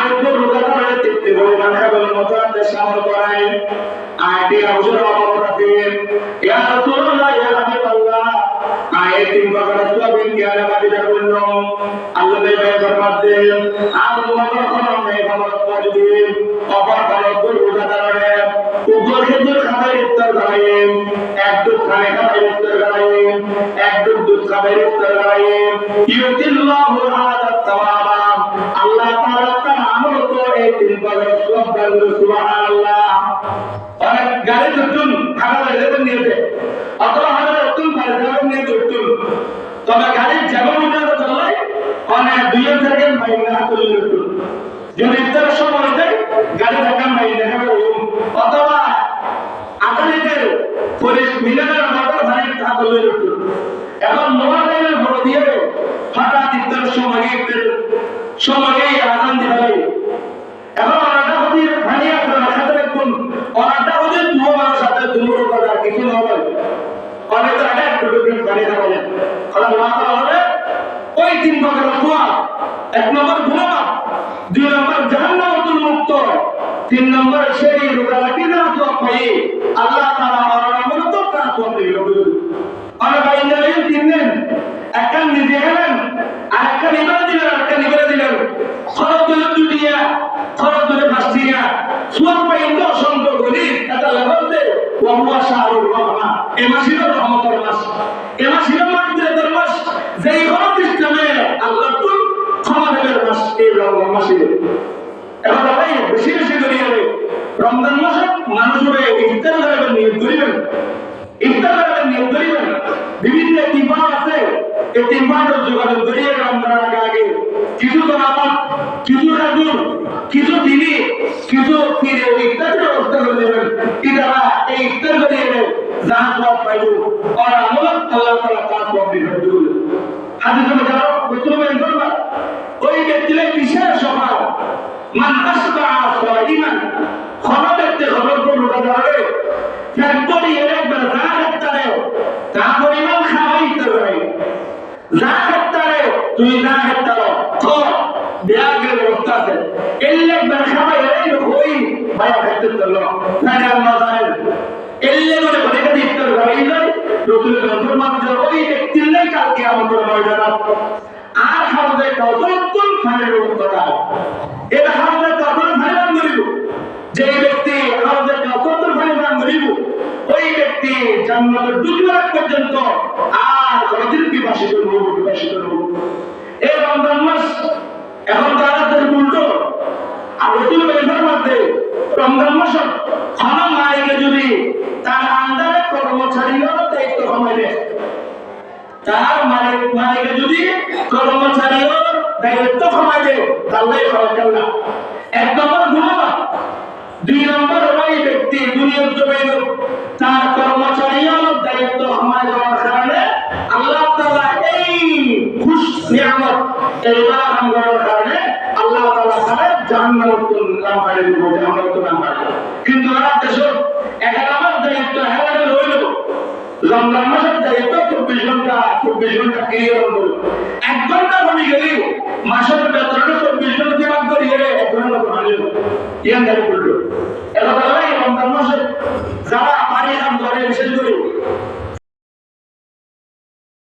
আরেকজন রোজাদার হয়ে তৃপ্তি পরিমাণ খাবার মতো সামর করায় আয়টি আউজুর অবতাতে ইয়া রাসূলুল্লাহ ইয়া হাবিবাল্লাহ আয়ে তিন প্রকার সওয়াবিন জ্ঞান বাদিদা করলাম আল্লাহ দেবে ফরমাতে আদম মাদার খরম নেই খবর পড়বে অপর ভালো রোজাদারে উপর খেজুর খাবার ইফতার করায় এক দুধ খানে খাবার ইফতার করায় এক দুধ খাবার ইফতার করায় ইউতিল্লাহু হাদা সাওয়াবা আল্লাহ তাআলা তার আমল করে তিন প্রকার সওয়াব দান করে সুবহানাল্লাহ। অনেক গাড়ি নতুন খাবার লেভেল নিয়েছে অথবা হাজার নতুন গাড়ি নিয়ে নতুন তবে গাড়ি যেমন উঠে চলে অনেক 2 সেকেন্ড বাইরে চলে নতুন যদি ইফতারের সময় দেয় গাড়ি থাকা বাইরে দেখাবে অথবা আকালিদের পুলিশ মিলানের মোটর ভাই তা চলে নতুন এখন মোবাইলের ভরে দিয়ে হঠাৎ ইফতারের সময় আজান দিবে এখন অনাটা হতে ভাই আপনারা সাথে কোন অনাটা হতে দুটো মানুষ সাথে দুটো কথা কিছু হবে অনেক আগে একটু বানিয়ে দেওয়া যায় কারণ মাথা হবে ওই তিন প্রকার সোয়াব এক নম্বর গুনাহ দুই নম্বর জাহান্নামুল মুক্ত তিন নম্বর সেই রোজা রাখি না তো পাই আল্লাহ তাআলা আমার আমল তো কাজ করবে আর বাইরে তিন দিন একটা নিজে গেলেন আর একটা নিবাদ দিলেন একটা নিবাদ দিলেন খরচ দিলেন দুনিয়া খরচ দিলেন বাসিয়া সোয়াব পাইতে অসংখ্য গরিব এটা লাগবে ওয়া শাহরুর রহমান এই মাসের রহমতের মাস এই মাসের মাগফিরাতের মাস যেই খরচ ইসলামে আল্লাহ তুল ক্ষমা দেবের মাস এই রমজান মাসে এখন ভাই বেশি বেশি করে রমজান মাসে মানুষ হবে ইফতার করার নিয়ত করিবেন ইফতার করার নিয়ত করিবেন বিভিন্ন তিনবার আছে এই তিনবারের যোগাযোগ করিয়ে রমজান আগে কিছু জনাবত কিছু রাজুর কিছু দিনী কিছু ফিরে ইফতারের ব্যবস্থা করে দেবেন এটা এই ইফতার করিয়ে জাহান সওয়াব পাইব আর আমল আল্লাহ তাআলা কাজ করবে হাদিসে যারা মুসলমান করবা ওই ব্যক্তির বিশেষ স্বভাব মান আসবা সাইমান খবরতে খবর করলো দাঁড়াবে ফ্যাক্টরি একবার জাহাত্তারে তা পরিমাণ খাওয়াইতে পারে জাহাত্তারে তুই জাহাত্তারে তো বিয়াগের ব্যবস্থা আছে এলে একবার খাওয়াই এই হই ভাইয়া খেতে চলো না মাজারে এলে করে বলে কাছে ইফতার করাই যায় রসুল রসুল মাত্র ওই ব্যক্তির নাই কালকে আমাদের ময়দানে আর হাউজে কতক্ষণ ফানের ব্যবস্থা এটা হাউজে কখন ফাইনাল করিব যে ব্যক্তি হাউজে কতক্ষণ ফাইনাল করিব ওই ব্যক্তি জান্নাতের দুনিয়া পর্যন্ত আর কোনদিন বিবাসিত হব এই রমজান মাস এখন তাদের উল্টো আর রসুল বের মধ্যে রমজান মাস খানা মাইকে যদি তার আন্ডারে কর্মচারীরা দায়িত্ব সময় দেয় তার মালিক যদি কর্মচারীরা দায়িত্ব সময় দেয় তাহলে সরকার না এক নম্বর গুনাহ দুই নম্বর ওই ব্যক্তি দুনিয়ার জমিনে তার কর্মচারীরা দায়িত্ব সময় দেওয়ার কারণে আল্লাহ তাআলা এই খুশ নিয়ামত এই বারাকাত করার কারণে আল্লাহ তাআলা তাদের জান্নাতুল নামারে দিব জান্নাতুল নামারে কিন্তু আর দেশে 11 নম্বর দায়িত্ব হেলানো হইল রমজান মাসের দায়িত্ব 24 ঘন্টা ক্লিয়ার হলো 1 ঘন্টা কমে গেলে মাসের বেতন 24 ঘন্টা ভাগ করে 1 ঘন্টা বাড়লো ইয়ান দাঁড়িয়ে পড়লো এটা